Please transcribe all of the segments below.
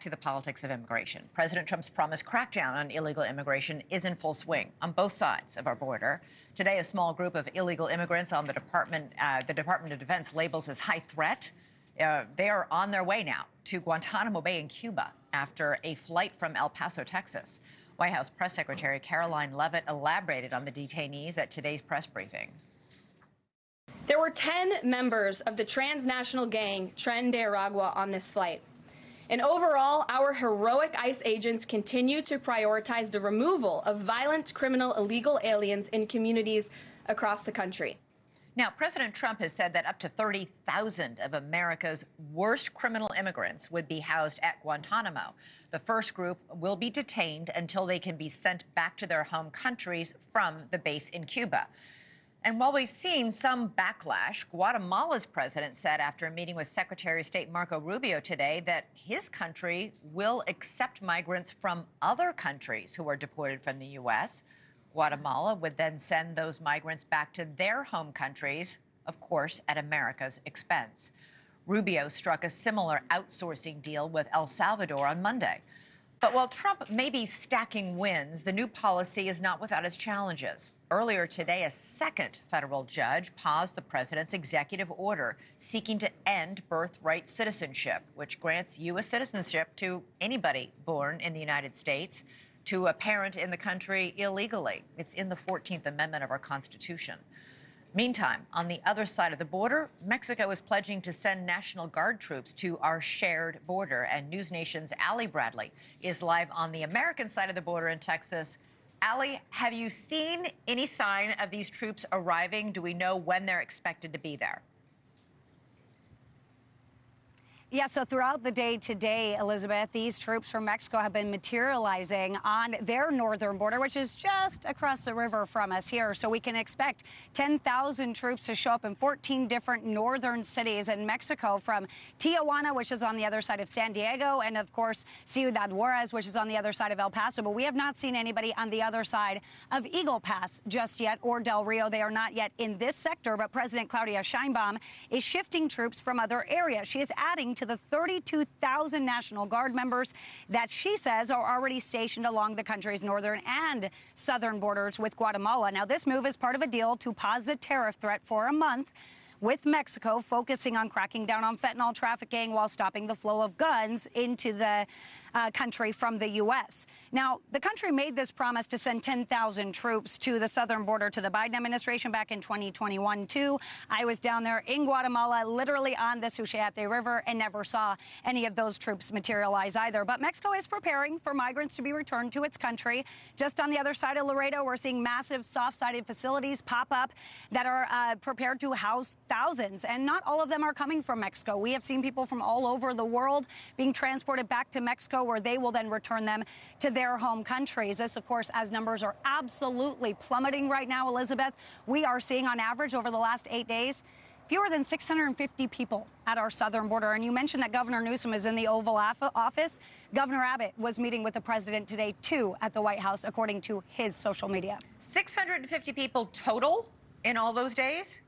to the politics of immigration. President Trump's promised crackdown on illegal immigration is in full swing on both sides of our border. Today, a small group of illegal immigrants on the Department of Defense labels as high threat. They are on their way now to Guantanamo Bay in Cuba after a flight from El Paso, Texas. White House Press Secretary Caroline Leavitt elaborated on the detainees at today's press briefing. There were 10 members of the transnational gang Tren de Aragua on this flight. And overall, our heroic ICE agents continue to prioritize the removal of violent, criminal, illegal aliens in communities across the country. Now, President Trump has said that up to 30,000 of America's worst criminal immigrants would be housed at Guantanamo. The first group will be detained until they can be sent back to their home countries from the base in Cuba. And while we've seen some backlash, Guatemala's president said after a meeting with Secretary of State Marco Rubio today that his country will accept migrants from other countries who are deported from the U.S. Guatemala would then send those migrants back to their home countries, of course, at America's expense. Rubio struck a similar outsourcing deal with El Salvador on Monday. But while Trump may be stacking wins, the new policy is not without its challenges. Earlier today, a second federal judge paused the president's executive order seeking to end birthright citizenship, which grants U.S. citizenship to anybody born in the United States to a parent in the country illegally. It's in the 14th Amendment of our Constitution. Meantime, on the other side of the border, Mexico is pledging to send National Guard troops to our shared border. And NewsNation's Allie Bradley is live on the American side of the border in Texas. Allie, have you seen any sign of these troops arriving? Do we know when they're expected to be there? Yeah, so throughout the day today, Elizabeth, these troops from Mexico have been materializing on their northern border, which is just across the river from us here. So we can expect 10,000 troops to show up in 14 different northern cities in Mexico, from Tijuana, which is on the other side of San Diego, and of course, Ciudad Juarez, which is on the other side of El Paso. But we have not seen anybody on the other side of Eagle Pass just yet, or Del Rio. They are not yet in this sector, but President Claudia Sheinbaum is shifting troops from other areas. She is adding to the 32,000 National Guard members that she says are already stationed along the country's northern and southern borders with Guatemala. Now, this move is part of a deal to pause the tariff threat for a month, with Mexico focusing on cracking down on fentanyl trafficking while stopping the flow of guns into the country from the U.S. Now, the country made this promise to send 10,000 troops to the southern border to the Biden administration back in 2021, too. I was down there in Guatemala, literally on the Suchiate River, and never saw any of those troops materialize either. But Mexico is preparing for migrants to be returned to its country. Just on the other side of Laredo, we're seeing massive soft-sided facilities pop up that are prepared to house thousands, and not all of them are coming from Mexico. We have seen people from all over the world being transported back to Mexico, where they will then return them to their home countries. This, of course, as numbers are absolutely plummeting right now, Elizabeth. We are seeing, on average, over the last 8 days, fewer than 650 people at our southern border. And you mentioned that Governor Newsom is in the Oval Office. Governor Abbott was meeting with the president today, too, at the White House, according to his social media. 650 people total in all those days?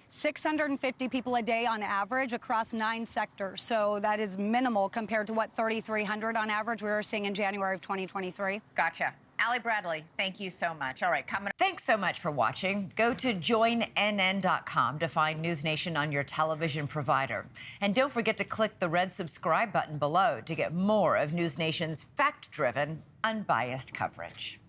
650 people a day on average across 9 sectors. So that is minimal compared to what 3,300 on average we were seeing in January of 2023. Gotcha. Allie Bradley, thank you so much. All right, thanks so much for watching. Go to joinnn.com to find NewsNation on your television provider. And don't forget to click the red subscribe button below to get more of NewsNation's fact-driven, unbiased coverage.